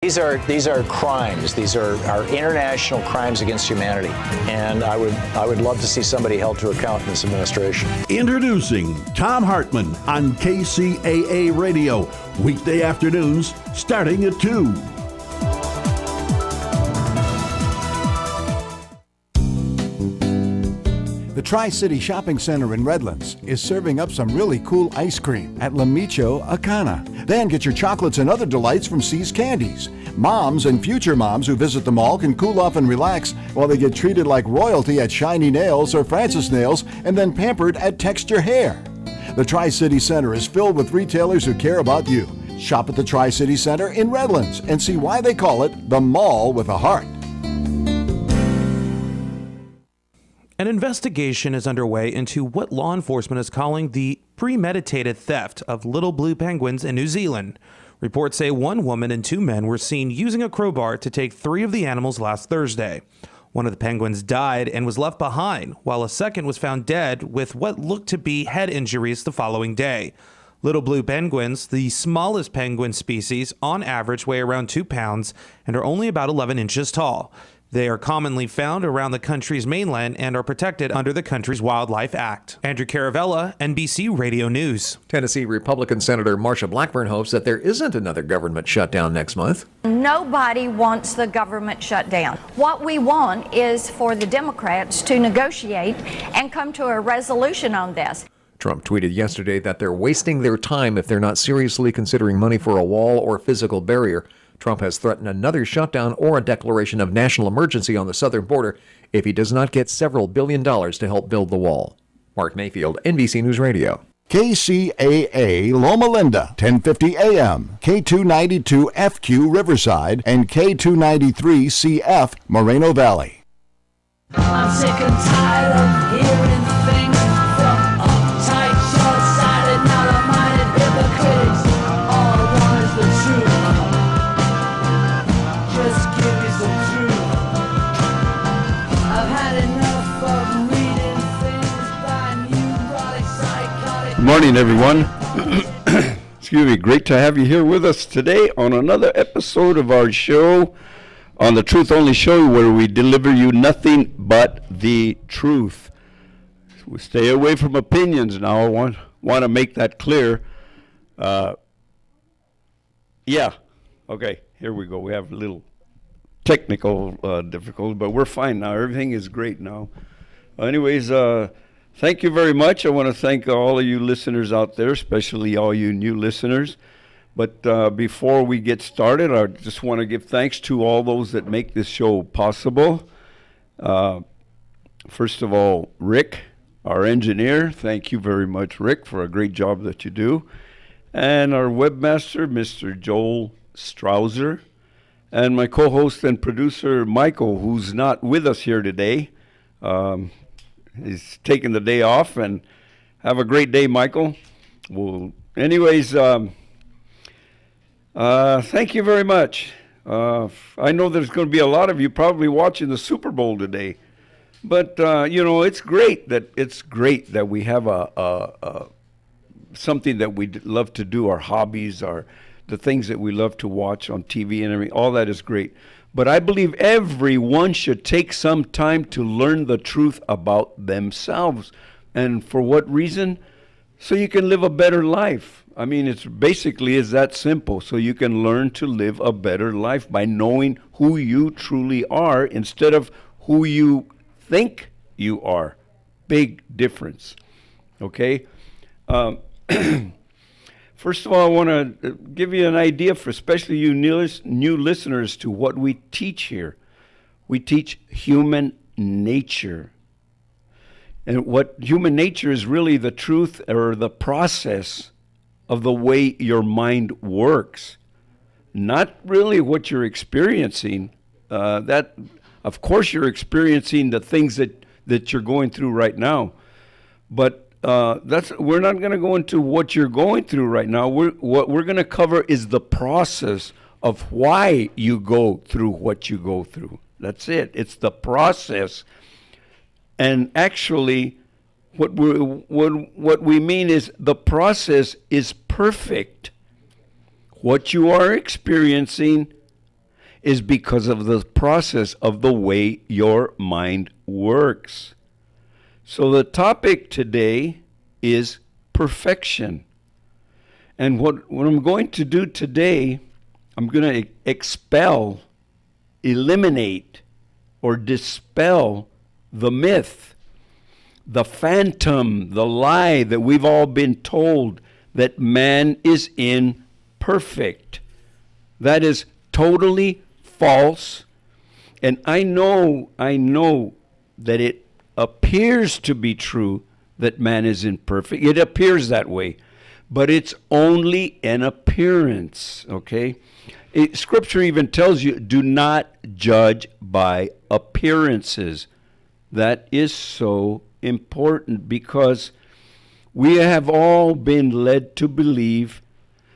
These are crimes. These are international crimes against humanity, and I would love to see somebody held to account in this administration. Introducing Tom Hartman on KCAA Radio, weekday afternoons starting at 2. The Tri-City Shopping Center in Redlands is serving up some really cool ice cream at La Micho Acana. Then get your chocolates and other delights from C's Candies. Moms and future moms who visit the mall can cool off and relax while they get treated like royalty at Shiny Nails or Francis Nails and then pampered at Texture Hair. The Tri-City Center is filled with retailers who care about you. Shop at the Tri-City Center in Redlands and see why they call it the Mall with a Heart. An investigation is underway into what law enforcement is calling the premeditated theft of little blue penguins in New Zealand. Reports say one woman and two men were seen using a crowbar to take 3 of the animals last Thursday. One of the penguins died and was left behind, while a second was found dead with what looked to be head injuries the following day. Little blue penguins, the smallest penguin species, on average weigh around 2 pounds and are only about 11 inches tall. They are commonly found around the country's mainland and are protected under the country's Wildlife Act. Andrew Caravella, NBC Radio News. Tennessee Republican Senator Marsha Blackburn hopes that there isn't another government shutdown next month. Nobody wants the government shut down. What we want is for the Democrats to negotiate and come to a resolution on this. Trump tweeted yesterday that they're wasting their time if they're not seriously considering money for a wall or physical barrier. Trump has threatened another shutdown or a declaration of national emergency on the southern border if he does not get several $1 billion to help build the wall. Mark Mayfield, NBC News Radio. KCAA Loma Linda, 1050 AM, K292 FQ Riverside, and K293 CF Moreno Valley. I'm sick and tired of hearing things from uptight, short-sighted, narrow-minded hypocrites. All I want is the truth. Just give me some truth. I've had enough of reading things by neurotic, psychotic. Good morning, everyone. Excuse me. Great to have you here with us today on another episode of our show on the Truth Only Show, where we deliver you nothing but the truth. We stay away from opinions now. I want to make that clear. Okay, here we go. We have a little technical difficulty, but we're fine now. Everything is great now. Anyways, thank you very much. I want to thank all of you listeners out there, especially all you new listeners. But before we get started, I just want to give thanks to all those that make this show possible. First of all, Rick, our engineer. Thank you very much, Rick, for a great job that you do. And our webmaster, Mr. Joel Strouser. And my co-host and producer, Michael, who's not with us here today. He's taking the day off. And have a great day, Michael. Anyways... thank you very much. I know there's going to be a lot of you probably watching the Super Bowl today, but it's great that we have something that we love to do, our hobbies, the things that we love to watch on TV and everything. All that is great, but I believe everyone should take some time to learn the truth about themselves, and for what reason? So you can live a better life. I mean, it's basically is that simple. So you can learn to live a better life by knowing who you truly are instead of who you think you are. Big difference. Okay? First of all, I want to give you an idea for especially you new listeners to what we teach here. We teach human nature. And what human nature is really the truth or the process of the way your mind works, not really what you're experiencing. That, of course, you're experiencing the things that you're going through right now, but we're not going to go into what you're going through right now. What we're going to cover is the process of why you go through what you go through. That's it. It's the process, and actually. What we mean is the process is perfect. What you are experiencing is because of the process of the way your mind works. So the topic today is perfection. And what I'm going to do today, I'm going to expel, eliminate, or dispel the myth, the phantom, the lie that we've all been told that man is imperfect. That is totally false. And I know that it appears to be true that man is imperfect. It appears that way. But it's only an appearance, okay? Scripture even tells you, do not judge by appearances. That is so important because we have all been led to believe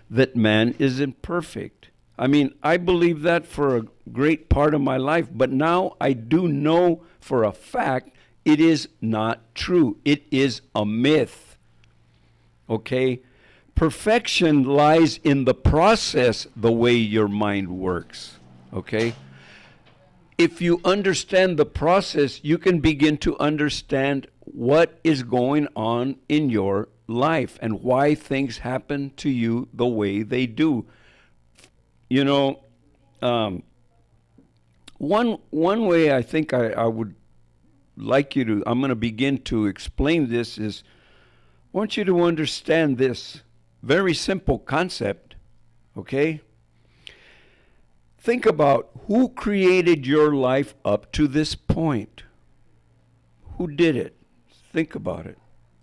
that man is imperfect. I mean, I believe that for a great part of my life, but now I do know for a fact it is not true. It is a myth, okay? Perfection lies in the process, the way your mind works, okay? If you understand the process, you can begin to understand what is going on in your life and why things happen to you the way they do. You know, one way I think I would like you to, I'm going to begin to explain this is, I want you to understand this very simple concept, okay? Think about who created your life up to this point. Who did it? Think about it.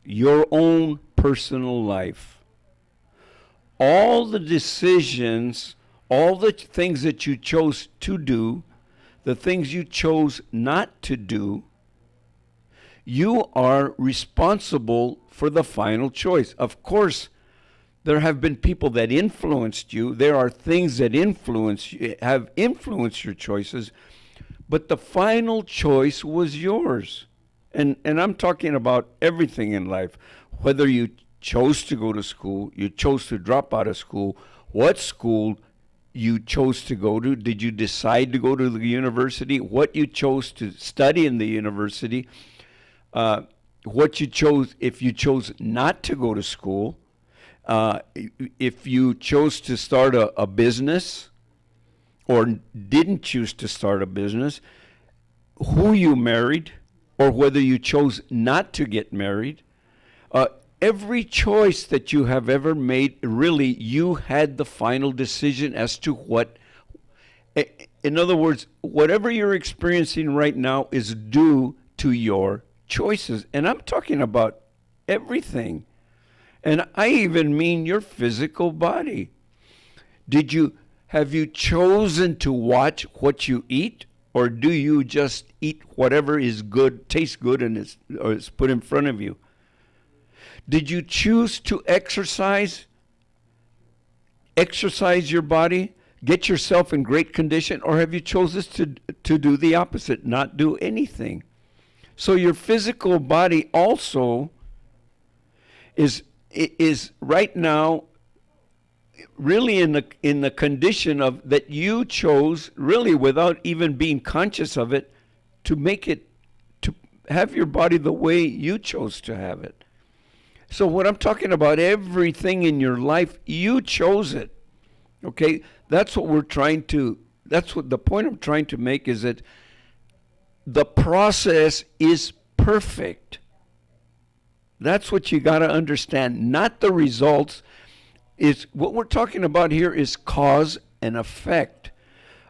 Your own personal life. All the decisions, all the things that you chose to do, the things you chose not to do, you are responsible for the final choice. Of course, there have been people that influenced you. There are things that have influenced your choices, but the final choice was yours. And I'm talking about everything in life. Whether you chose to go to school, you chose to drop out of school, what school you chose to go to, did you decide to go to the university, what you chose to study in the university, what you chose, if you chose not to go to school, if you chose to start a business or didn't choose to start a business, who you married, or whether you chose not to get married, every choice that you have ever made, really, you had the final decision as to what. In other words, whatever you're experiencing right now is due to your choices. And I'm talking about everything. And I even mean your physical body. Have you chosen to watch what you eat? Or do you just eat whatever is good, tastes good, and is put in front of you? Did you choose to exercise your body, get yourself in great condition, or have you chosen to do the opposite, not do anything? So your physical body also is right now really in the condition of that you chose, really without even being conscious of it, to have your body the way you chose to have it. So what I'm talking about, everything in your life, you chose it. Okay? That's what the point I'm trying to make is that the process is perfect. That's what you got to understand, not the results. What we're talking about here is cause and effect.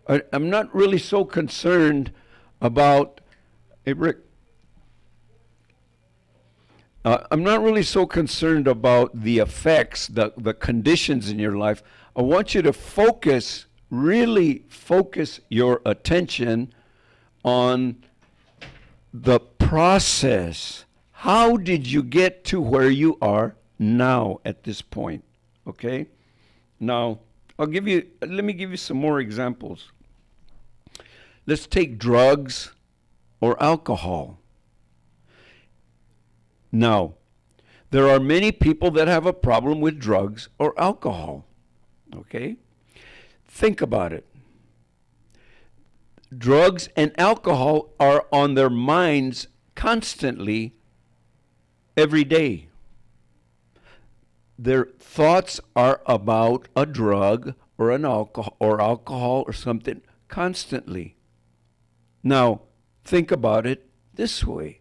I'm not really so concerned about, hey Rick, I'm not really so concerned about the effects, the conditions in your life. I want you to really focus your attention on the process. How did you get to where you are now at this point? Okay? Now, let me give you some more examples. Let's take drugs or alcohol. Now, there are many people that have a problem with drugs or alcohol. Okay? Think about it. drugs and alcohol are on their minds constantly every day. Their thoughts are about a drug or alcohol or something constantly. Now, think about it this way.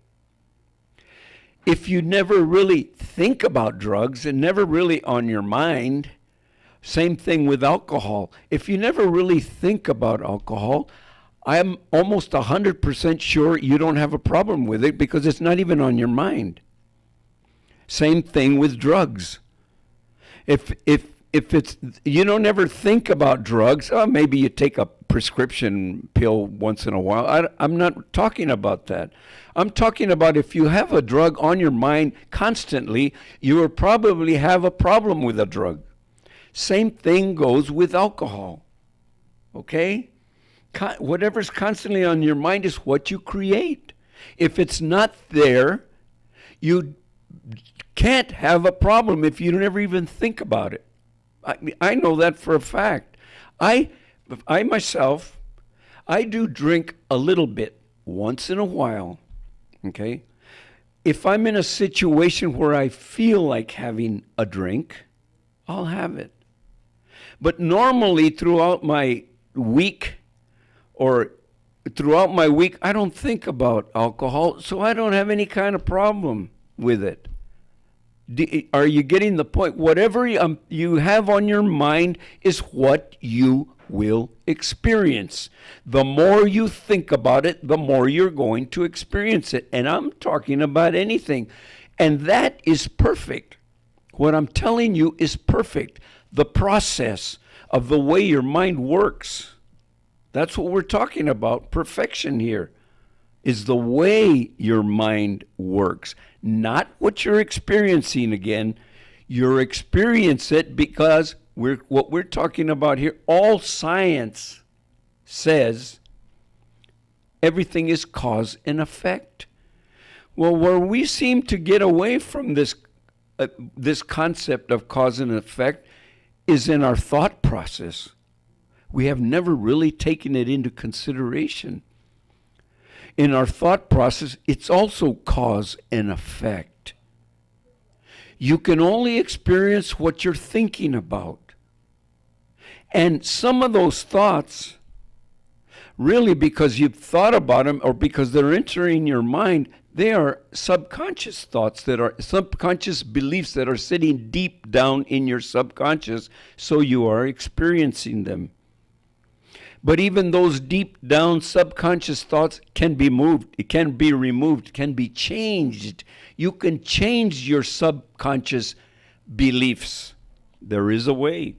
If you never really think about drugs and never really on your mind, same thing with alcohol. If you never really think about alcohol, I'm almost 100% sure you don't have a problem with it because it's not even on your mind. Same thing with drugs. If it's, you don't ever think about drugs, maybe you take a prescription pill once in a while. I'm not talking about that. I'm talking about if you have a drug on your mind constantly, you will probably have a problem with a drug. Same thing goes with alcohol. Okay? Whatever's constantly on your mind is what you create. If it's not there, you can't have a problem if you never even think about it. I know that for a fact. I myself, I do drink a little bit once in a while, okay? If I'm in a situation where I feel like having a drink, I'll have it. But normally throughout my week, I don't think about alcohol, so I don't have any kind of problem with it. Are you getting the point? Whatever you have on your mind is what you will experience. The more you think about it, the more you're going to experience it. And I'm talking about anything. And that is perfect. What I'm telling you is perfect. The process of the way your mind works. That's what we're talking about. Perfection here is the way your mind works, not what you're experiencing again. You're experiencing it because what we're talking about here, all science says everything is cause and effect. Well, where we seem to get away from this concept of cause and effect is in our thought process. We have never really taken it into consideration. In our thought process, it's also cause and effect. You can only experience what you're thinking about. And some of those thoughts, really because you've thought about them or because they're entering your mind, they are subconscious thoughts that are subconscious beliefs that are sitting deep down in your subconscious, so you are experiencing them. But even those deep down subconscious thoughts can be moved, it can be removed, can be changed. You can change your subconscious beliefs. There is a way.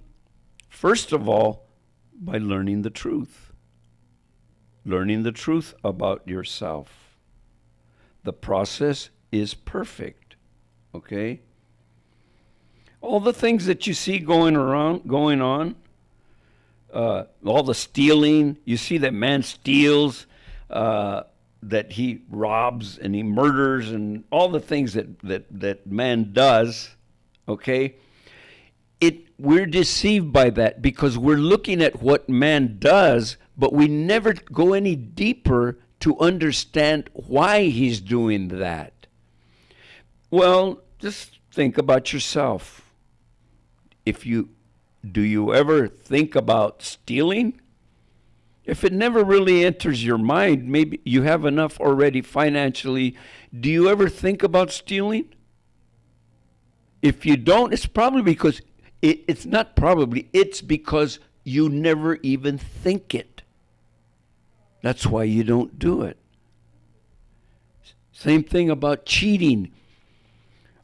First of all, by learning the truth. Learning the truth about yourself. The process is perfect. Okay? All the things that you see going on, all the stealing, you see that man steals, that he robs and he murders and all the things that man does, okay? We're deceived by that because we're looking at what man does, but we never go any deeper to understand why he's doing that. Well, just think about yourself. Do you ever think about stealing? If it never really enters your mind, maybe you have enough already financially. Do you ever think about stealing? If you don't, it's probably because, it's because you never even think it. That's why you don't do it. Same thing about cheating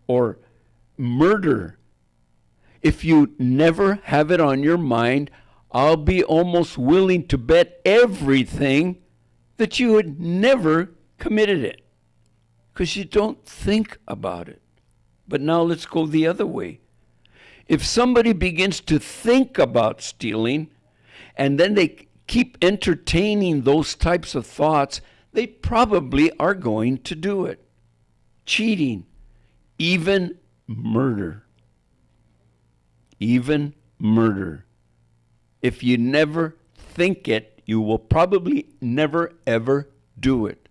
or murder. If you never have it on your mind, I'll be almost willing to bet everything that you had never committed it because you don't think about it. But now let's go the other way. If somebody begins to think about stealing and then they keep entertaining those types of thoughts, they probably are going to do it. Cheating, even murder. Even murder. If you never think it, You will probably never, ever do it.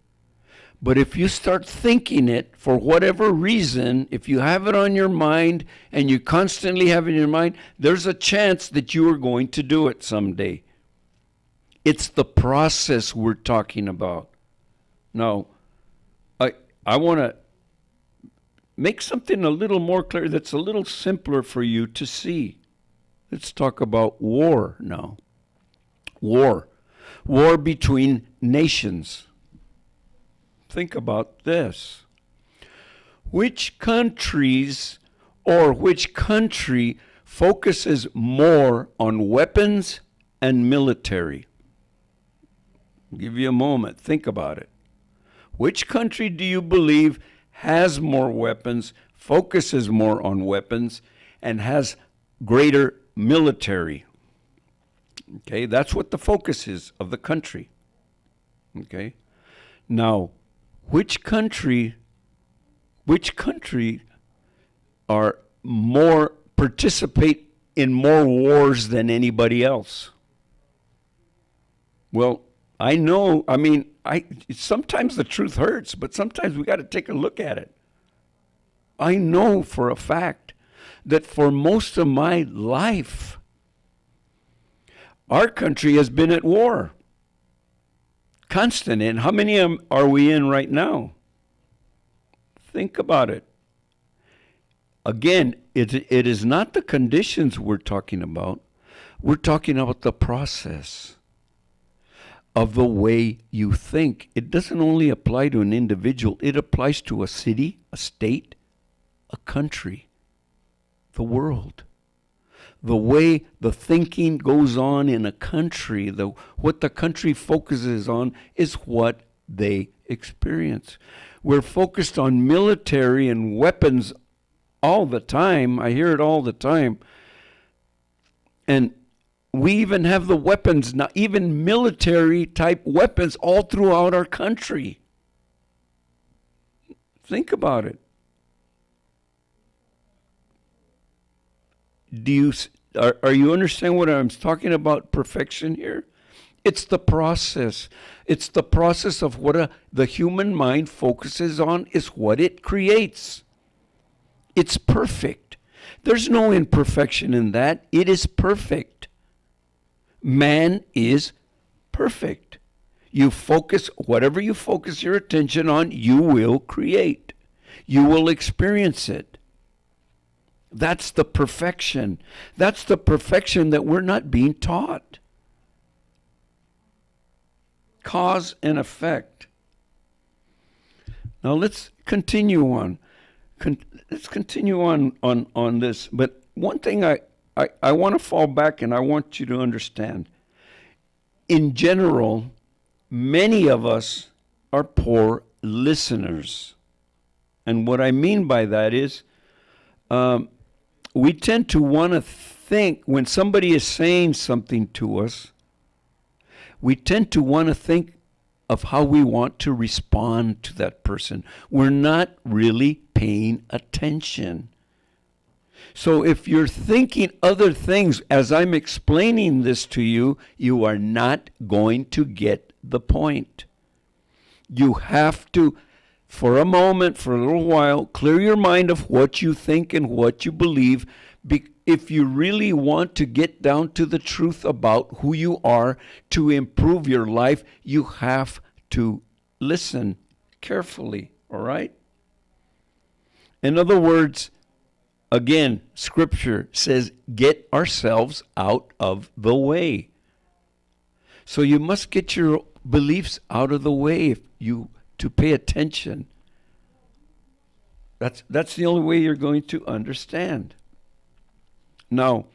But if you start thinking it for whatever reason, if you have it on your mind and you constantly have it in your mind, there's a chance that you are going to do it someday. It's the process we're talking about. Now, I want to make something a little more clear that's a little simpler for you to see. Let's talk about war now. War. War between nations. Think about this. Which countries or which country focuses more on weapons and military? I'll give you a moment. Think about it. Which country do you believe has more weapons, focuses more on weapons, and has greater military? Okay, that's what the focus is of the country. Okay, now, which country are more participate in more wars than anybody else? Well, I know, sometimes the truth hurts, but sometimes we got to take a look at it. I know for a fact that for most of my life, our country has been at war. Constant. And how many are we in right now? Think about it. Again, it is not the conditions we're talking about. We're talking about the process of the way you think. It doesn't only apply to an individual. It applies to a city, a state, a country, the world. The way the thinking goes on in a country, what the country focuses on is what they experience. We're focused on military and weapons all the time. I hear it all the time. And we even have the weapons, now even military type weapons all throughout our country. Think about it. Are you understand what I'm talking about? Perfection here? It's the process. It's the process of what the human mind focuses on is what it creates. It's perfect. There's no imperfection in that. It is perfect. Man is perfect. You focus, whatever you focus your attention on, you will create. You will experience it. That's the perfection. That's the perfection that we're not being taught. Cause and effect. Now let's continue on. Let's continue on this. But one thing I want to fall back and I want you to understand. In general, many of us are poor listeners. And what I mean by that is, we tend to want to think, when somebody is saying something to us, we tend to want to think of how we want to respond to that person. We're not really paying attention. So if you're thinking other things as I'm explaining this to you, you are not going to get the point. You have to, for a moment, for a little while, clear your mind of what you think and what you believe. If you really want to get down to the truth about who you are to improve your life, you have to listen carefully, all right? In other words, again, Scripture says, get ourselves out of the way. So you must get your beliefs out of the way to pay attention. That's the only way you're going to understand. Now,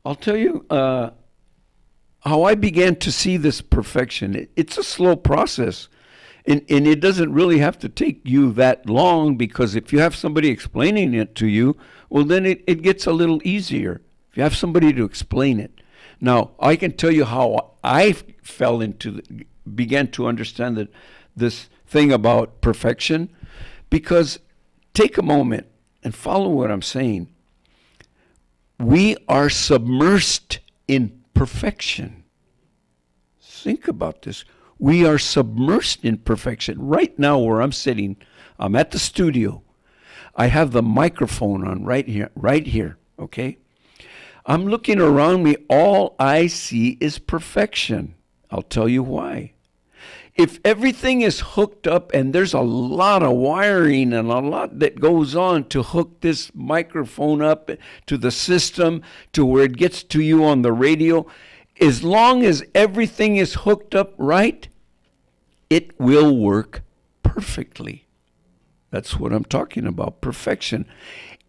I'll tell you how I began to see this perfection. It's a slow process, and it doesn't really have to take you that long, because if you have somebody explaining it to you, well, then it gets a little easier if you have somebody to explain it. Now, I can tell you how I began to understand this thing about perfection, because take a moment and follow what I'm saying. We are submersed in perfection. think about this. We are submersed in perfection. Right now, where I'm sitting, I'm at the studio. I have the microphone on right here, okay? I'm looking around me. All I see is perfection. I'll tell you why. If everything is hooked up and there's a lot of wiring and a lot that goes on to hook this microphone up to the system to where it gets to you on the radio, as long as everything is hooked up right, it will work perfectly. That's what I'm talking about, perfection.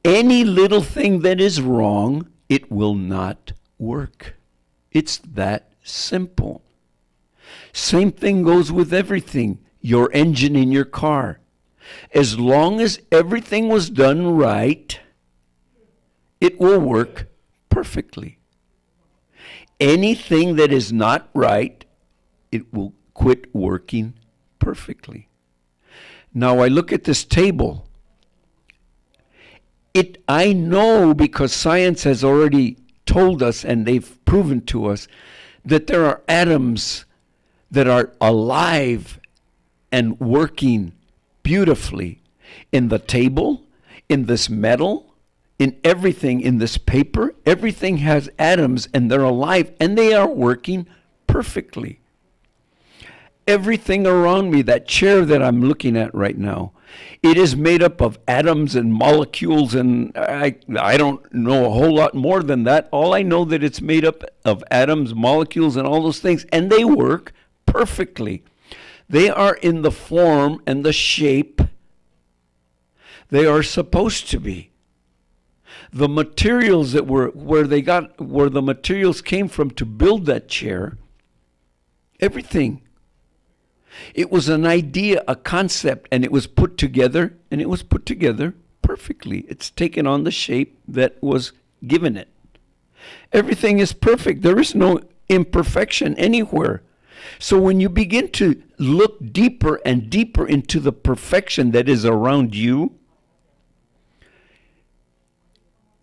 Any little thing that is wrong, it will not work. It's that simple. Same thing goes with everything. Your engine in your car. As long as everything was done right, it will work perfectly. Anything that is not right, it will quit working perfectly. Now I look at this table. I know, because science has already told us and they've proven to us that there are atoms that are alive and working beautifully in the table, in this metal, in everything, in this paper. Everything has atoms and they're alive and they are working perfectly. Everything around me, that chair that I'm looking at right now, it is made up of atoms and molecules, and I don't know a whole lot more than that. All I know that it's made up of atoms, molecules, and all those things, and they work perfectly. They are in the form and the shape they are supposed to be. The materials that were where the materials came from to build that chair, everything. It was an idea, a concept, and it was put together, and it was put together perfectly. It's taken on the shape that was given it. Everything is perfect. There is no imperfection anywhere. So when you begin to look deeper and deeper into the perfection that is around you,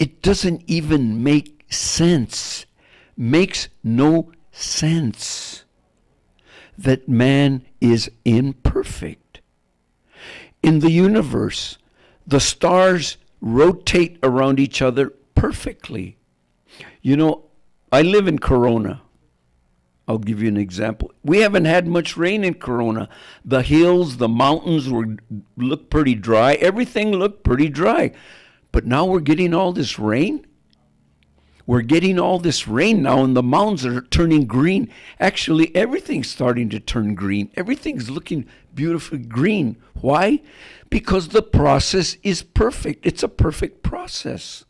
it doesn't even make sense. Makes no sense that man is imperfect. In the universe, the stars rotate around each other perfectly. You know, I live in Corona. I'll give you an example. We haven't had much rain in Corona. The hills, the mountains look pretty dry. Everything looked pretty dry. But now we're getting all this rain. We're getting all this rain now, and the mountains are turning green. Actually, everything's starting to turn green. Everything's looking beautifully green. Why? Because the process is perfect. It's a perfect process.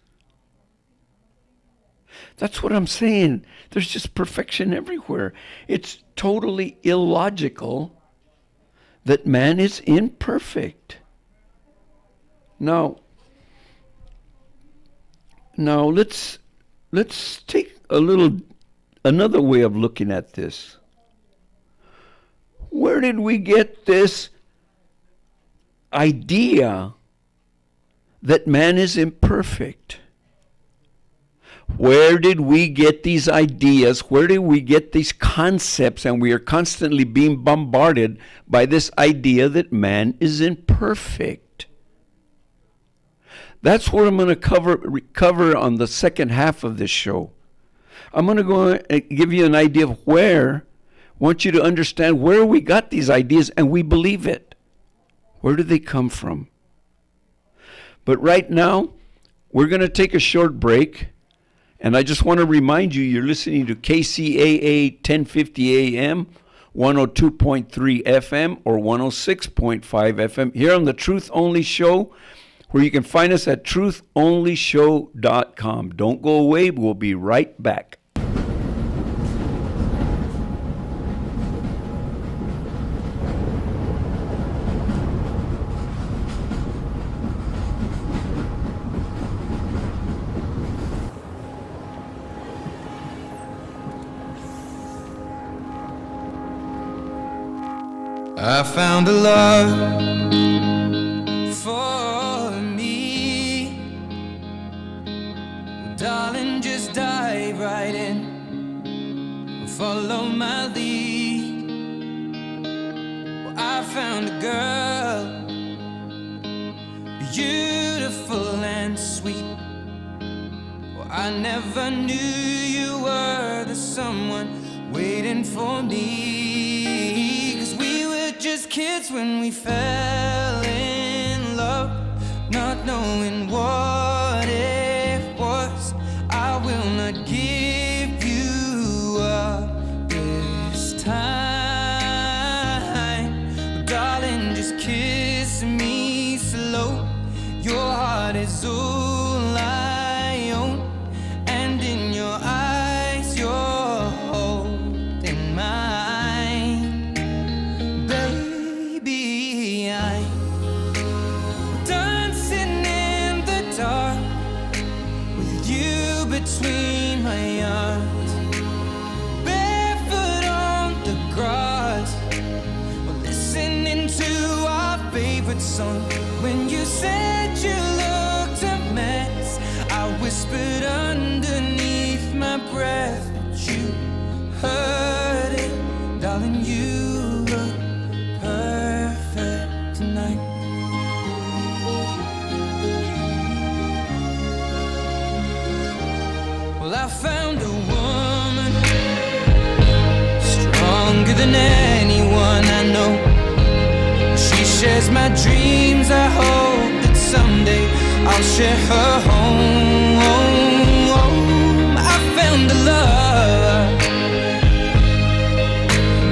That's what I'm saying. There's just perfection everywhere. It's totally illogical that man is imperfect. Now let's take another way of looking at this. Where did we get this idea that man is imperfect? Where did we get these ideas? Where did we get these concepts? And we are constantly being bombarded by this idea that man is imperfect. That's what I'm going to cover on the second half of this show. I'm going to go and give you an idea of where, I want you to understand where we got these ideas and we believe it. Where do they come from? But right now, we're going to take a short break. And I just want to remind you, you're listening to KCAA 1050 AM, 102.3 FM, or 106.5 FM, here on the Truth Only Show, where you can find us at truthonlyshow.com. Don't go away. We'll be right back. I found a love for me. Darling, just dive right in. Follow my lead. beautiful and sweet. Well, I never knew you were the someone waiting for me. 'Cause we were just kids when we fell in love, not knowing what it was. I will not give you up this time. But darling, just kiss me slow. Your heart is all I own, and in your eyes you're holding mine. Baby, I'm dancing in the dark with you between my arms, barefoot on the grass, or listening to our favorite song. When you said you looked a mess, I whispered underneath my breath, but you heard it. Darling, you look perfect tonight. Well, I found a woman stronger than anyone I know. She shares my dreams. I hope that someday I'll share her home. I found a love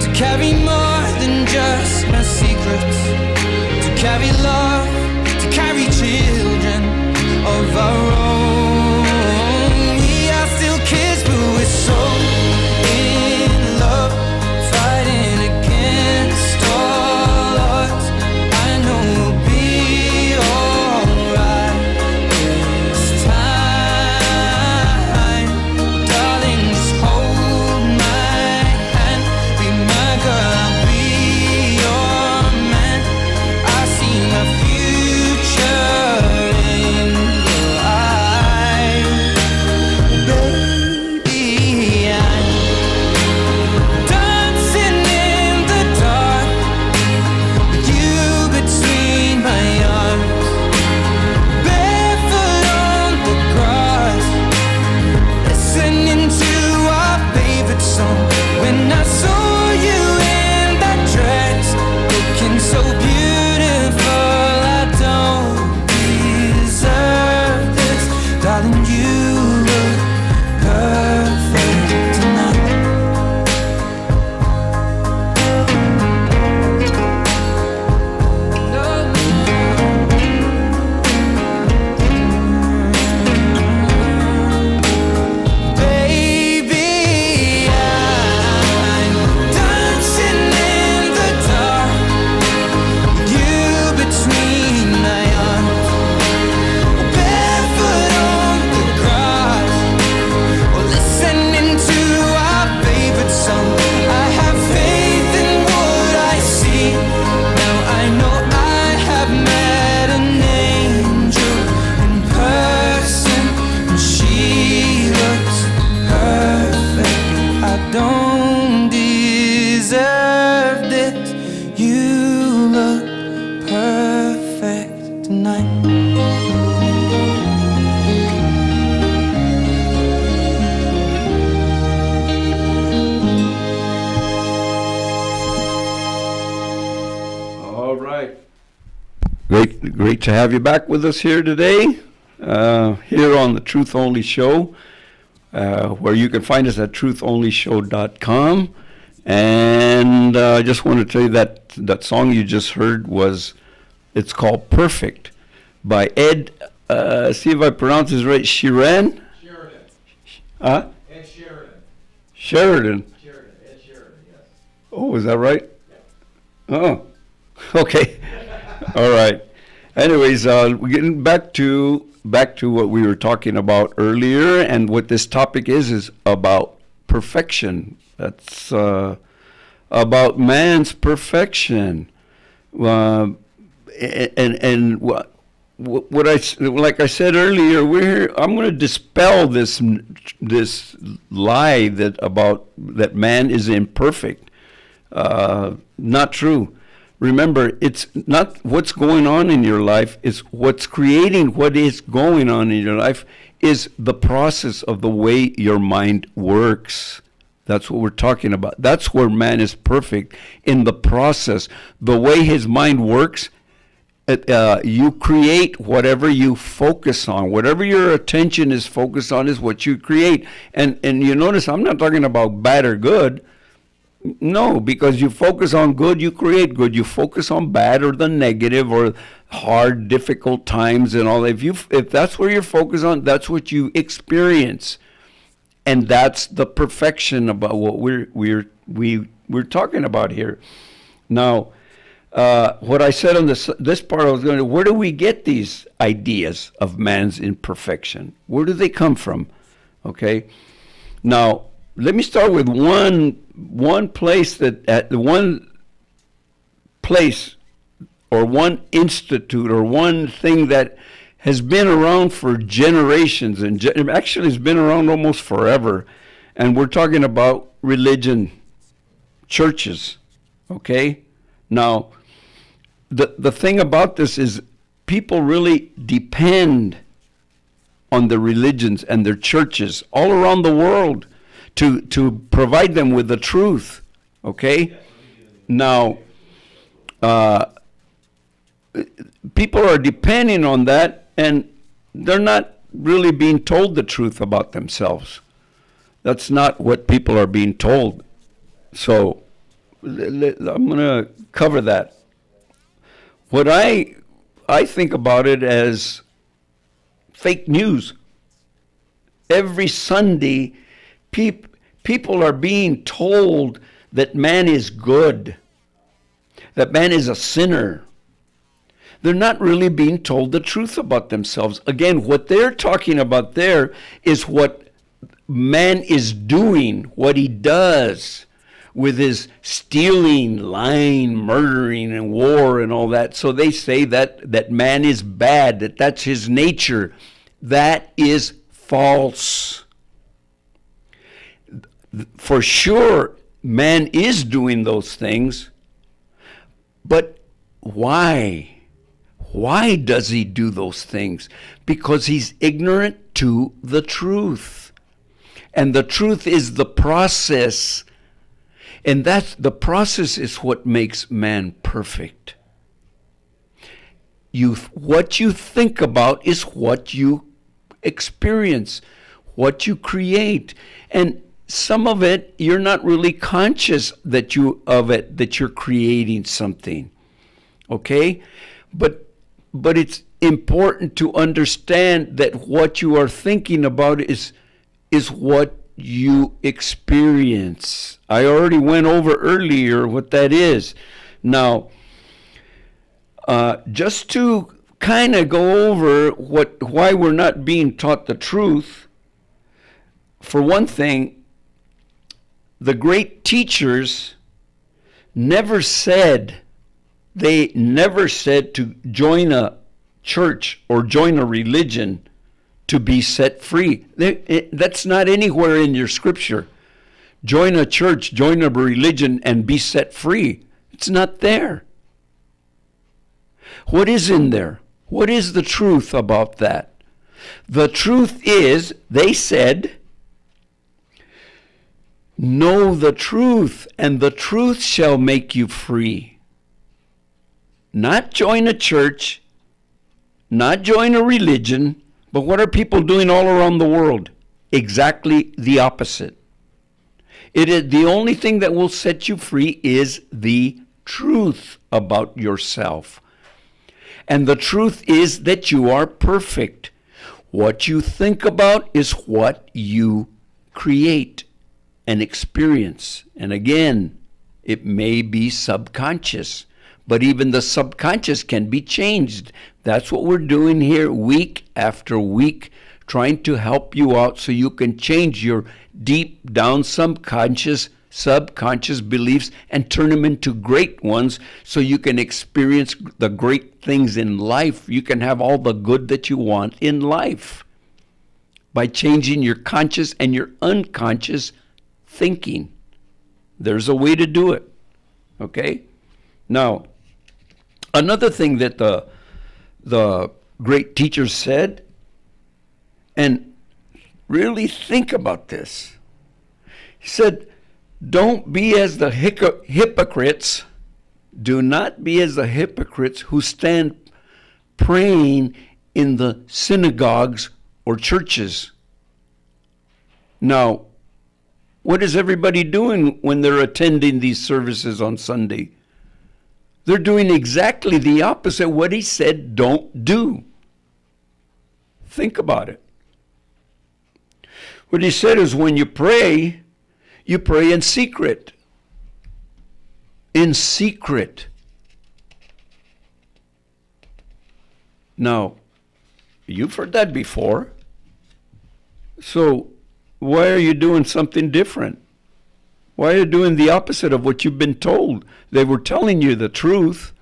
to carry more than just my secrets, to carry love, to carry children of our own. We are still kids, but we're so in love, fighting against all odds. I know we'll be alright this time. Darling, just hold my hand, be my girl, I'll be your man. I see my future in your eyes. Baby, I'm dancing in the dark with you between my arms, barefoot on the grass, listening to our favorite song. When I saw you in that dress, looking so beautiful, I don't deserve this. Darling, you look perfect tonight. Baby, I'm dancing in the dark with you between my arms, barefoot on the grass, or listening to our favorite song. I have faith in what I see. Now I know I have met an angel in person, and she looks perfect. I don't deserve this. You look perfect tonight. All right. Great to have you back with us here today, here on the Truth Only Show, where you can find us at truthonlyshow.com. And I just want to tell you that song you just heard it's called Perfect by Ed, see if I pronounce this right, Sheeran? Sheridan. Huh? Ed Sheridan. Sheridan. Ed Sheridan, yes. Oh, is that right? Oh, okay. All right. Anyways, we're getting back to what we were talking about earlier, and what this topic is about perfection. That's about man's perfection. And what like I said earlier, I'm going to dispel this lie that man is imperfect. Not true. remember, it's not what's going on in your life, it's what's creating what is going on in your life is the process of the way your mind works. That's what we're talking about. That's where man is perfect, in the process. The way his mind works, you create whatever you focus on. Whatever your attention is focused on is what you create. And you notice I'm not talking about bad or good. No, because you focus on good, you create good. You focus on bad or the negative or hard, difficult times and all that. If that's where you're focused on, that's what you experience. And that's the perfection about what we're talking about here. Now, what I said on this part, I was going to, where do we get these ideas of man's imperfection? Where do they come from? Okay. Now, let me start with one place or one institute or one thing that has been around for generations, and actually has been around almost forever. And we're talking about religion, churches, okay? Now, the thing about this is people really depend on the religions and their churches all around the world to provide them with the truth, okay? Now, people are depending on that, and they're not really being told the truth about themselves. That's not what people are being told. So I'm going to cover that. What I think about it as fake news. Every Sunday, people are being told that man is good, that man is a sinner. They're not really being told the truth about themselves. Again, what they're talking about there is what man is doing, what he does with his stealing, lying, murdering, and war and all that. So they say that man is bad, that's his nature. That is false. For sure, man is doing those things, but why? Why does he do those things? Because he's ignorant to the truth. And the truth is the process. And the process is what makes man perfect. What you think about is what you experience, what you create. And some of it, you're not really conscious that you're creating something. Okay? But it's important to understand that what you are thinking about is what you experience. I already went over earlier what that is. Now, just to kind of go over why we're not being taught the truth, for one thing, the great teachers never said to join a church or join a religion to be set free. That's not anywhere in your scripture. Join a church, join a religion, and be set free. It's not there. What is in there? What is the truth about that? The truth is, they said, know the truth, and the truth shall make you free. Not join a church, not join a religion, but what are people doing all around the world? Exactly the opposite. It is the only thing that will set you free is the truth about yourself. And the truth is that you are perfect. What you think about is what you create and experience. And again, it may be subconscious, but even the subconscious can be changed. That's what we're doing here week after week, trying to help you out so you can change your deep down subconscious beliefs and turn them into great ones so you can experience the great things in life. You can have all the good that you want in life by changing your conscious and your unconscious thinking. There's a way to do it. Okay? Now, Another thing that the great teacher said, and really think about this. He said, don't be as the hypocrites. Do not be as the hypocrites who stand praying in the synagogues or churches. Now, what is everybody doing when they're attending these services on Sunday? They're doing exactly the opposite of what he said don't do. Think about it. What he said is when you pray in secret. In secret. Now, you've heard that before. So, why are you doing something different? Why are you doing the opposite of what you've been told? They were telling you the truth.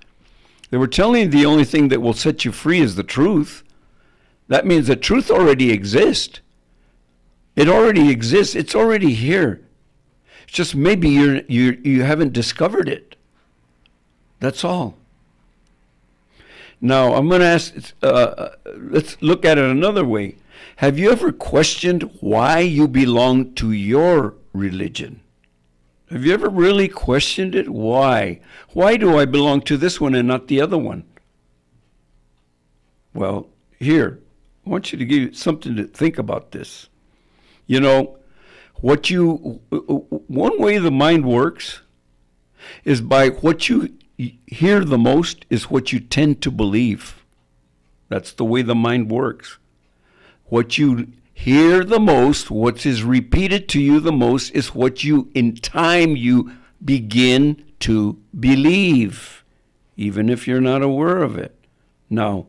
They were telling you the only thing that will set you free is the truth. That means the truth already exists. It already exists. It's already here. It's just maybe you haven't discovered it. That's all. Now, I'm going to ask, let's look at it another way. Have you ever questioned why you belong to your religion? Have you ever really questioned it? Why? Why do I belong to this one and not the other one? Well, here, I want you to give you something to think about this. You know, one way the mind works is by what you hear the most is what you tend to believe. That's the way the mind works. What you hear the most, what is repeated to you the most, is what you, in time, you begin to believe, even if you're not aware of it. Now,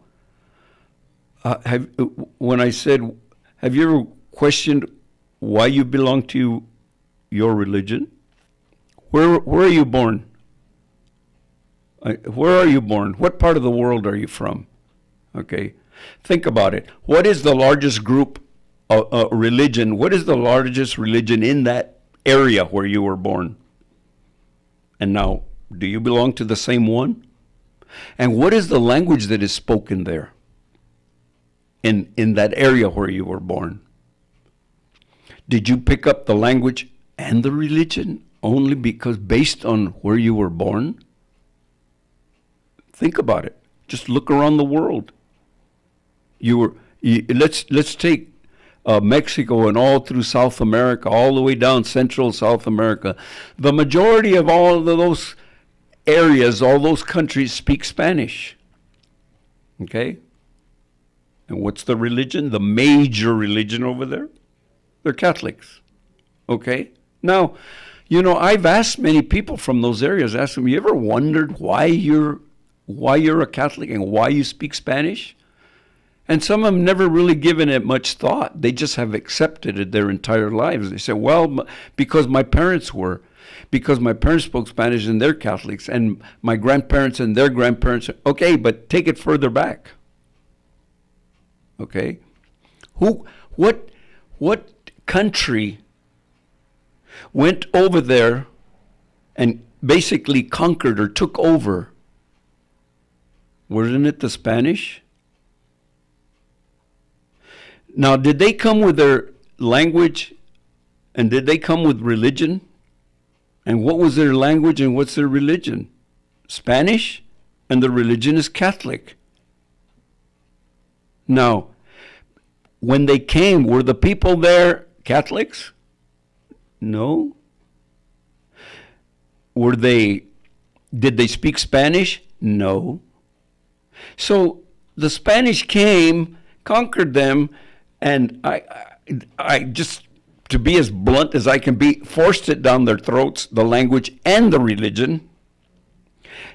when I said, have you ever questioned why you belong to your religion? Where are you born? Where are you born? What part of the world are you from? Okay, think about it. What is the largest group religion? What is the largest religion in that area where you were born? And now, do you belong to the same one? And what is the language that is spoken there in that area where you were born? Did you pick up the language and the religion only because based on where you were born? Think about it. Just look around the world. Let's take Mexico and all through South America, all the way down Central South America. The majority of all of those areas, all those countries speak Spanish. Okay? And what's the religion? The major religion over there? They're Catholics. Okay? Now, you know, I've asked many people from those areas, asked them, you ever wondered why you're a Catholic and why you speak Spanish? And some of them never really given it much thought. They just have accepted it their entire lives. They say, well, because my parents were. Because my parents spoke Spanish and they're Catholics. And my grandparents and their grandparents. Okay, but take it further back. Okay? What country went over there and basically conquered or took over? Wasn't it the Spanish? Now, did they come with their language and did they come with religion? And what was their language and what's their religion? Spanish, and the religion is Catholic. Now, when they came, were the people there Catholics? No. Did they speak Spanish? No. So the Spanish came, conquered them, and I just, to be as blunt as I can be, forced it down their throats, the language and the religion.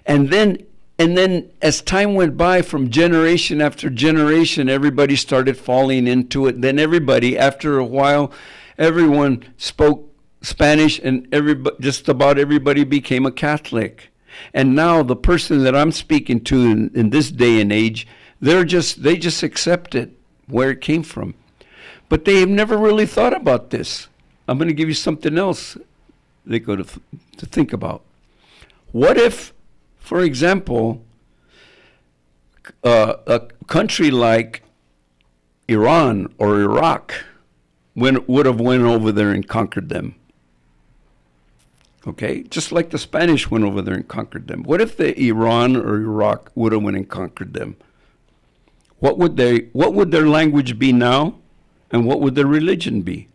And then as time went by, from generation after generation, everybody started falling into it. Then everybody, after a while, everyone spoke Spanish, and just about everybody became a Catholic. And now the person that I'm speaking to in this day and age, they just accept it where it came from. But they have never really thought about this. I'm going to give you something else they go to think about. What if, for example, a country like Iran or Iraq would have went over there and conquered them. Okay, just like the Spanish went over there and conquered them. What if the Iran or Iraq would have went and conquered them? What would their language be now, and what would their religion be?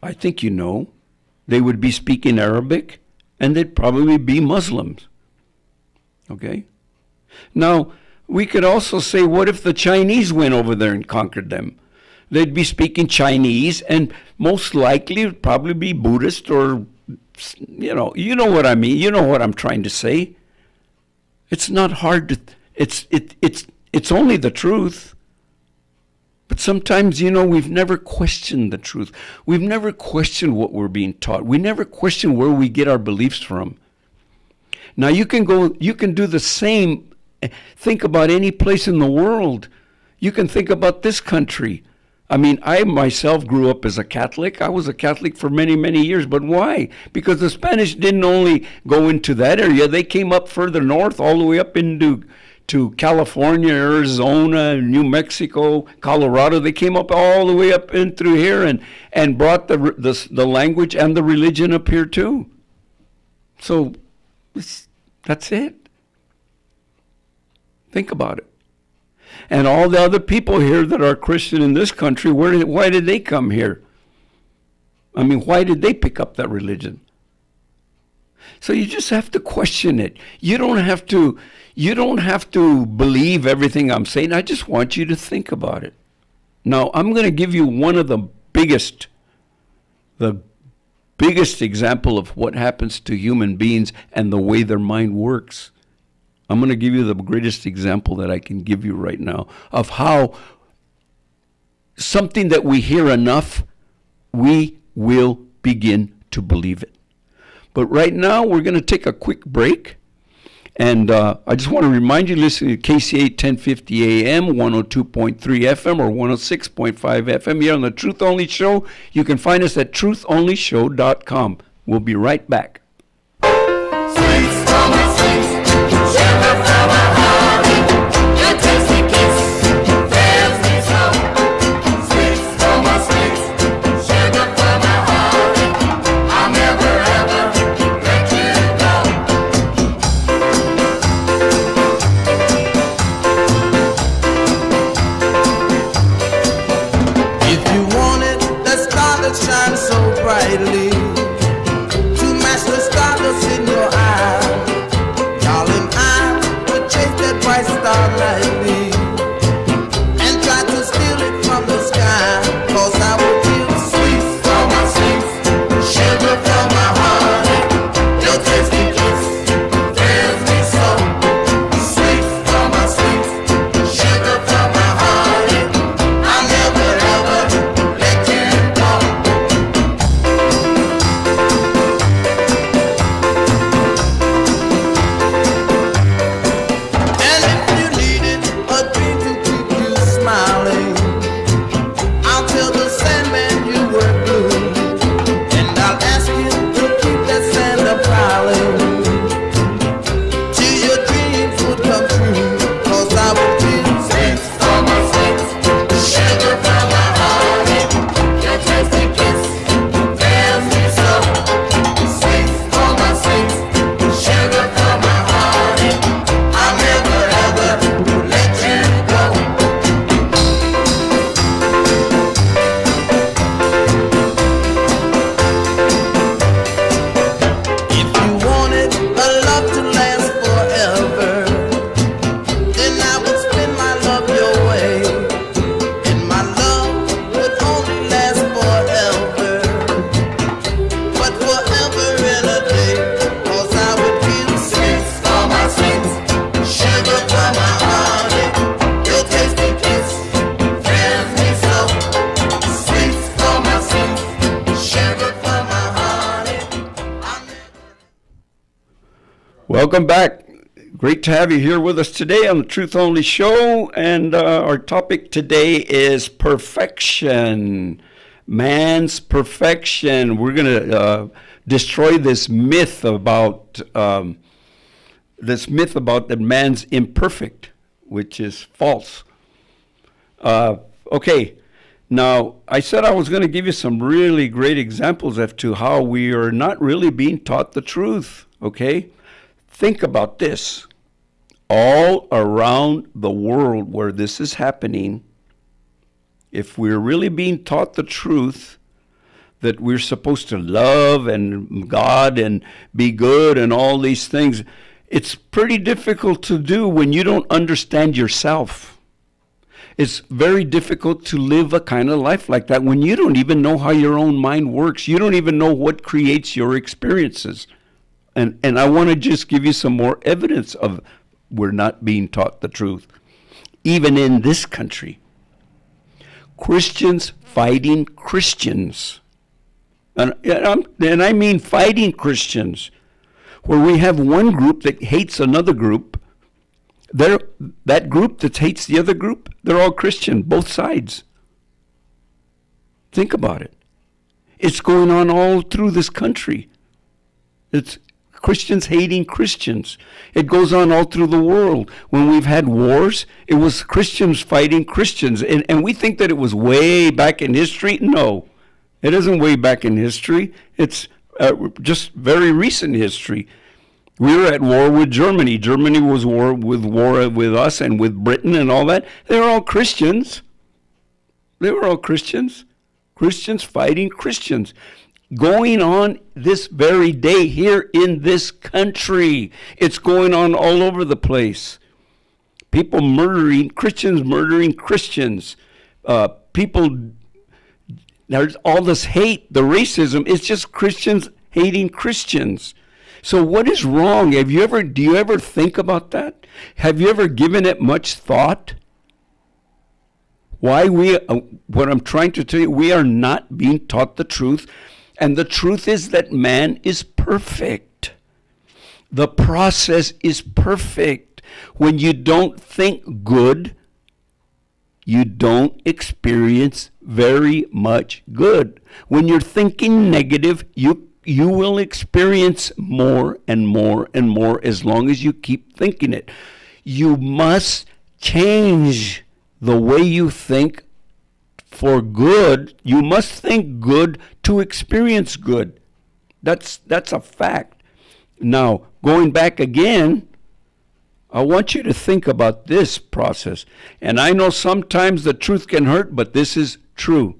I think you know. They would be speaking Arabic, and they'd probably be Muslims. Okay? Now, we could also say, what if the Chinese went over there and conquered them? They'd be speaking Chinese, and most likely it would probably be Buddhist, or, you know what I mean. You know what I'm trying to say. It's not hard to, it's only the truth. But sometimes, we've never questioned the truth. We've never questioned what we're being taught. We never question where we get our beliefs from. Now you can do the same. Think about any place in the world. You can think about this country. I mean, I myself grew up as a Catholic. I was a Catholic for many, many years. But why? Because the Spanish didn't only go into that area. They came up further north, all the way up into California, Arizona, New Mexico, Colorado. They came up all the way up in through here and brought the language and the religion up here too. So that's it. Think about it. And all the other people here that are Christian in this country, why did they come here? I mean, why did they pick up that religion? So you just have to question it. You don't have to believe everything I'm saying. I just want you to think about it. Now, I'm going to give you one of the biggest example of what happens to human beings and the way their mind works. I'm going to give you the greatest example that I can give you right now of how something that we hear enough, we will begin to believe it. But right now, we're going to take a quick break. And I just want to remind you, listening to KCAA 1050 AM, 102.3 FM, or 106.5 FM here on the Truth Only Show. You can find us at truthonthlyshow.com. We'll be right back. Shine so brightly to match the stardust in your eye. Darling, I would chase that bright star nightly and try to steal it from the sky. 'Cause I would give sweet for my sweet, sugar for my honey. Your tasty kiss thrills me so. Sweet for my sweet, sugar for my honey. I'll never ever let you go. Welcome back. Great to have you here with us today on the Truth Only Show. And our topic today is perfection. Man's perfection. We're going to destroy this myth about this myth about that man's imperfect, which is false. Okay, now I said I was going to give you some really great examples as to how we are not really being taught the truth, okay? Think about this. All around the world where this is happening, if we're really being taught the truth, that we're supposed to love and God and be good and all these things, it's pretty difficult to do when you don't understand yourself. It's very difficult to live a kind of life like that when you don't even know how your own mind works. You don't even know what creates your experiences. And I want to just give you some more evidence of we're not being taught the truth. Even in this country, Christians fighting Christians. And I mean fighting Christians, where we have one group that hates another group. That group that hates the other group, they're all Christian, both sides. Think about it. It's going on all through this country. It's Christians hating Christians. It goes on all through the world. When we've had wars, it was Christians fighting Christians. And we think that it was way back in history. No, it isn't way back in history. It's just very recent history. We were at war with Germany. Germany was war with us and with Britain and all that. They were all Christians. They were all Christians. Christians fighting Christians. Going on this very day here in this country. It's going on all over the place. People murdering Christians, people, there's all this hate, the racism. It's just Christians hating Christians. So what is wrong? Do you ever think about that? Have you ever given it much thought? What I'm trying to tell you, we are not being taught the truth. And the truth is that man is perfect. The process is perfect. When you don't think good, you don't experience very much good. When you're thinking negative, you will experience more and more and more as long as you keep thinking it. You must change the way you think for good. You must think good to experience good. That's a fact. Now, going back again, I want you to think about this process. And I know sometimes the truth can hurt, but this is true.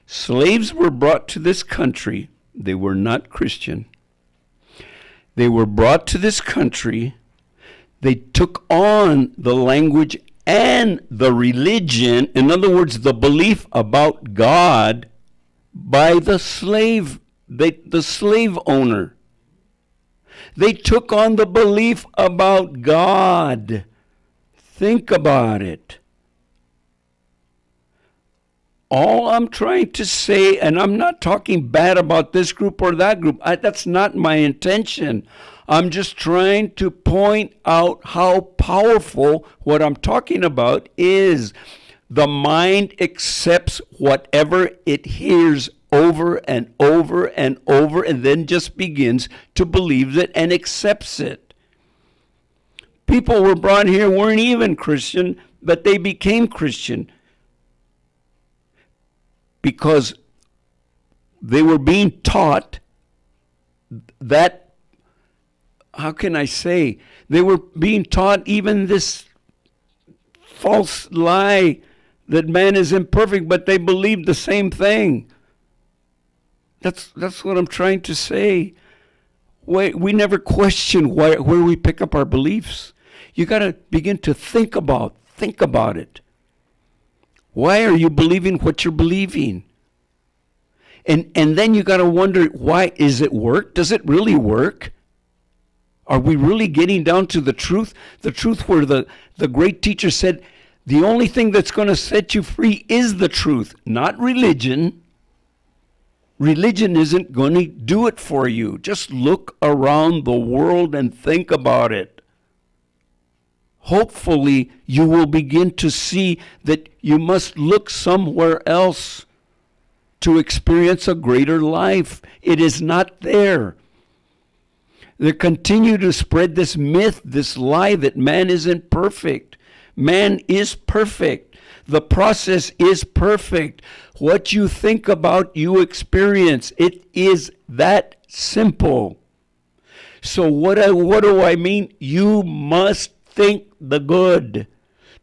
Slaves were brought to this country. They were not Christian. They were brought to this country. They took on the language and the religion, in other words, the belief about God, by the slave owner. They took on the belief about God. Think about it. All I'm trying to say, and I'm not talking bad about this group or that group, that's not my intention. I'm just trying to point out how powerful what I'm talking about is. The mind accepts whatever it hears over and over and over, and then just begins to believe it and accepts it. People were brought here weren't even Christian, but they became Christian because they were being taught that, how can I say, they were being taught even this false lie that man is imperfect, but they believed the same thing. That's what I'm trying to say. We never question where we pick up our beliefs. You got to begin to think about it. Why are you believing what you're believing? And then you got to wonder, why is it work? Does it really work? Are we really getting down to the truth? The truth where the great teacher said, the only thing that's going to set you free is the truth, not religion. Religion isn't going to do it for you. Just look around the world and think about it. Hopefully, you will begin to see that you must look somewhere else to experience a greater life. It is not there. They continue to spread this myth, this lie that man isn't perfect. Man is perfect. The process is perfect. What you think about, you experience. It is that simple. So what do I mean? You must think the good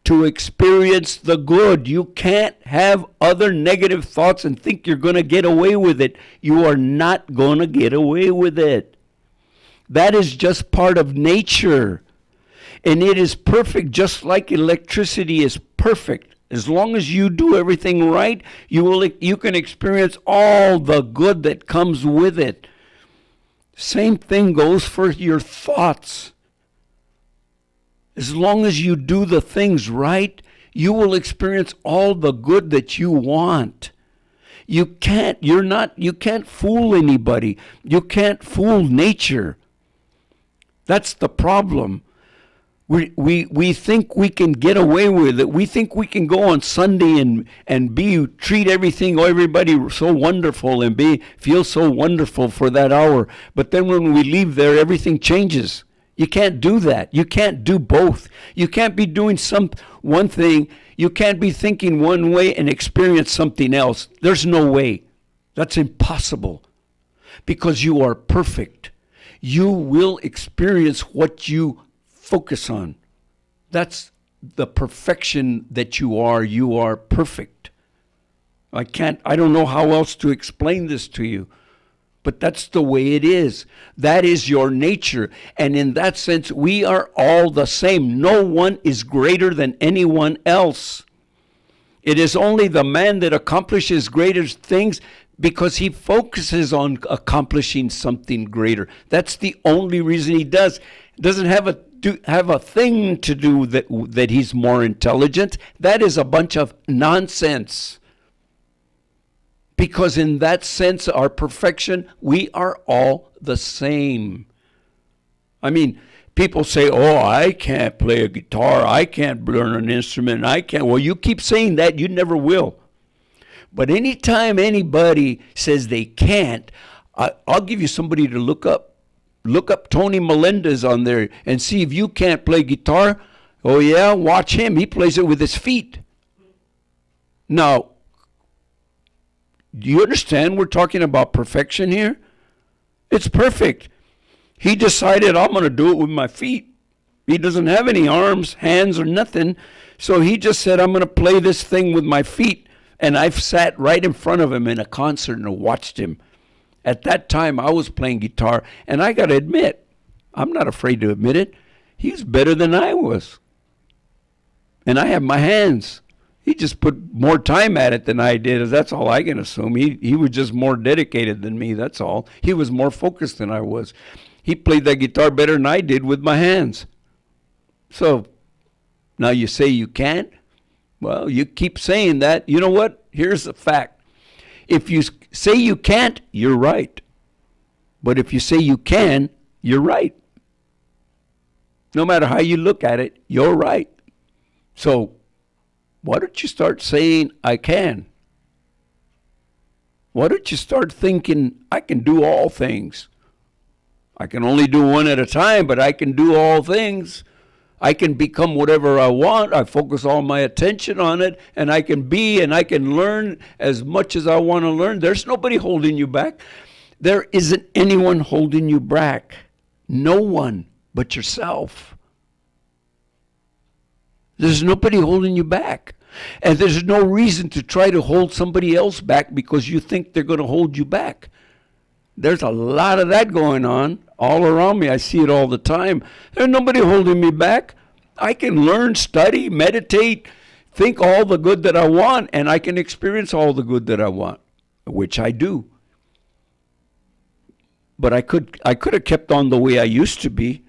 to experience the good. You can't have other negative thoughts and think you're going to get away with it. You are not going to get away with it. That is just part of nature. And it is perfect, just like electricity is perfect. As long as you do everything right, you can experience all the good that comes with it. Same thing goes for your thoughts. As long as you do the things right, you will experience all the good that you want. You can't fool anybody. You can't fool nature. That's the problem. We think we can get away with it. We think we can go on Sunday and treat everybody so wonderful and feel so wonderful for that hour. But then when we leave there, everything changes. You can't do that. You can't do both. You can't be doing one thing. You can't be thinking one way and experience something else. There's no way. That's impossible. Because you are perfect. You will experience what you focus on. That's the perfection that you are. You are perfect. I don't know how else to explain this to you, but that's the way it is. That is your nature. And in that sense, we are all the same. No one is greater than anyone else. It is only the man that accomplishes greater things because he focuses on accomplishing something greater. That's the only reason he does. It doesn't have a thing to do that he's more intelligent. That is a bunch of nonsense. Because in that sense, our perfection, we are all the same. I mean, people say, oh, I can't play a guitar. I can't learn an instrument. I can't. Well, you keep saying that. You never will. But anytime anybody says they can't, I'll give you somebody to look up. Look up Tony Melendez on there and see if you can't play guitar. Oh, yeah, watch him. He plays it with his feet. Now, do you understand we're talking about perfection here? It's perfect. He decided, I'm going to do it with my feet. He doesn't have any arms, hands, or nothing. So he just said, I'm going to play this thing with my feet. And I've sat right in front of him in a concert and watched him. At that time, I was playing guitar, and I got to admit, I'm not afraid to admit it, he's better than I was. And I have my hands. He just put more time at it than I did. That's all I can assume. He was just more dedicated than me, that's all. He was more focused than I was. He played that guitar better than I did with my hands. So, now you say you can't? Well, you keep saying that. You know what? Here's the fact. If you say you can't, you're right. But if you say you can, you're right. No matter how you look at it, you're right. So, why don't you start saying, I can? Why don't you start thinking, I can do all things? I can only do one at a time, but I can do all things. I can become whatever I want. I focus all my attention on it, and I can be and I can learn as much as I want to learn. There's nobody holding you back. There isn't anyone holding you back. No one but yourself. There's nobody holding you back. And there's no reason to try to hold somebody else back because you think they're going to hold you back. There's a lot of that going on all around me. I see it all the time. There's nobody holding me back. I can learn, study, meditate, think all the good that I want, and I can experience all the good that I want, which I do. But I could have kept on the way I used to be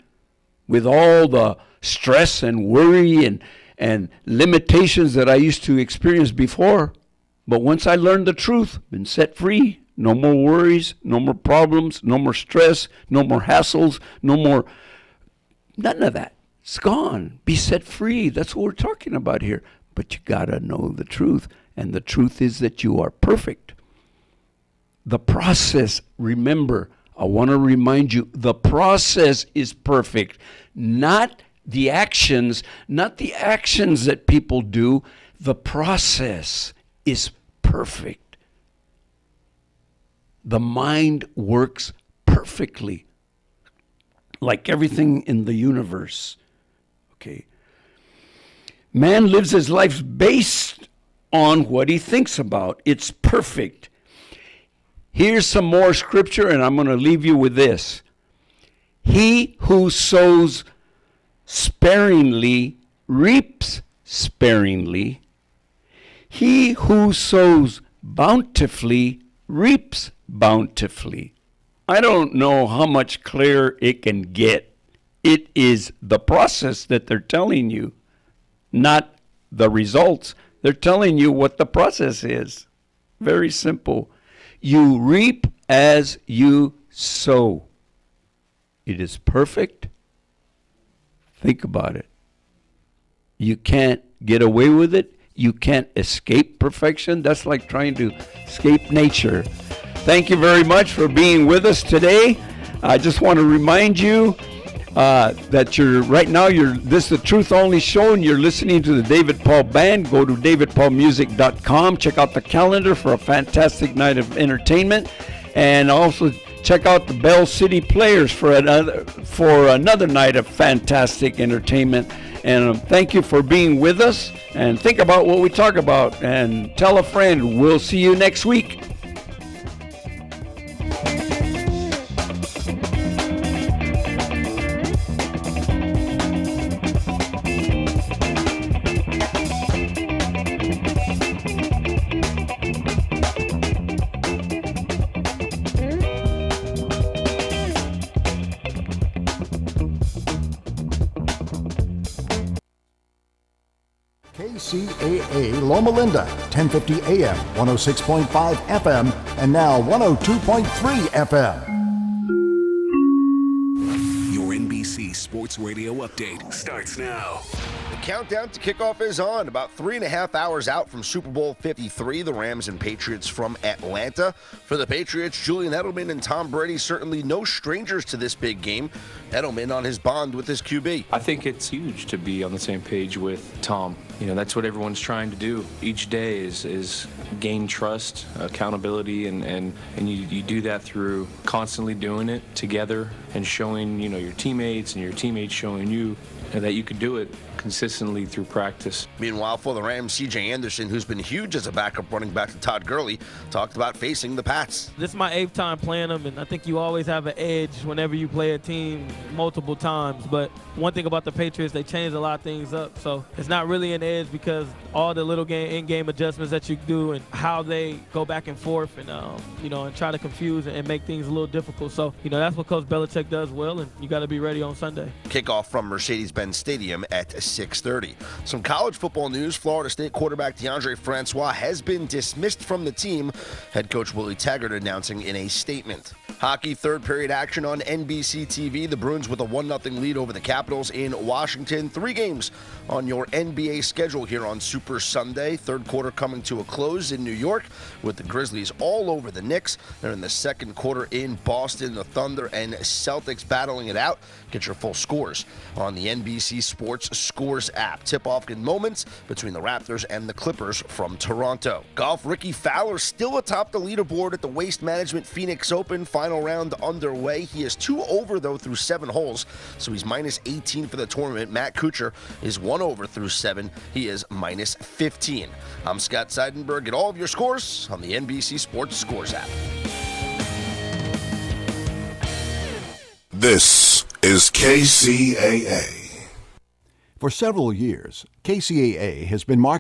with all the stress and worry and limitations that I used to experience before. But once I learned the truth, been set free. No more worries, no more problems, no more stress, no more hassles, none of that. It's gone. Be set free. That's what we're talking about here. But you got to know the truth. And the truth is that you are perfect. The process, remember, I want to remind you, the process is perfect, not the actions that people do. The process is perfect. The mind works perfectly, like everything in the universe. Okay. Man lives his life based on what he thinks about. It's perfect. Here's some more scripture, and I'm going to leave you with this. He who sows sparingly reaps sparingly. He who sows bountifully reaps bountifully. I don't know how much clearer it can get. It is the process that they're telling you, not the results. They're telling you what the process is. Very simple. You reap as you sow. It is perfect. Think about it. You can't get away with it. You can't escape perfection. That's like trying to escape nature. Thank you very much for being with us today. I just want to remind you that this is the Truth Only Show, and you're listening to the David Paul Band. Go to davidpaulmusic.com. Check out the calendar for a fantastic night of entertainment, and also check out the Bell City Players for another night of fantastic entertainment. And thank you for being with us. And think about what we talk about, and tell a friend. We'll see you next week. KCAA Loma Linda, 1050 AM, 106.5 FM, and now 102.3 FM. Your NBC Sports Radio update starts now. The countdown to kickoff is on. About 3.5 hours out from Super Bowl 53, the Rams and Patriots from Atlanta. For the Patriots, Julian Edelman and Tom Brady certainly no strangers to this big game. Edelman on his bond with his QB. I think it's huge to be on the same page with Tom. You know, that's what everyone's trying to do. Each day is gain trust, accountability, and you do that through constantly doing it together and showing, your teammates and your teammates showing you that you could do it consistently through practice. Meanwhile, for the Rams, C.J. Anderson, who's been huge as a backup running back to Todd Gurley, talked about facing the Pats. This is my 8th time playing them, and I think you always have an edge whenever you play a team multiple times. But one thing about the Patriots, they changed a lot of things up. So it's not really an edge because all the little in-game adjustments that you do and how they go back and forth and, and try to confuse and make things a little difficult. So, that's what Coach Belichick does well, and you got to be ready on Sunday. Kickoff from Mercedes-Benz Stadium at 6:30. Some college football news. Florida State quarterback DeAndre Francois has been dismissed from the team. Head coach Willie Taggart announcing in a statement. Hockey third period action on NBC TV. The Bruins with a 1-0 lead over the Capitals in Washington. 3 games on your NBA schedule here on Super Sunday. Third quarter coming to a close in New York with the Grizzlies all over the Knicks. They're in the second quarter in Boston. The Thunder and Celtics battling it out. Get your full scores on the NBC Sports Scores app. Tip-off in moments between the Raptors and the Clippers from Toronto. Golf, Ricky Fowler still atop the leaderboard at the Waste Management Phoenix Open. Final round underway. He is 2 over, though, through 7 holes, so he's minus 18 for the tournament. Matt Kuchar is 1 over through 7. He is minus 15. I'm Scott Seidenberg. Get all of your scores on the NBC Sports Scores app. This is KCAA. For several years, KCAA has been marketing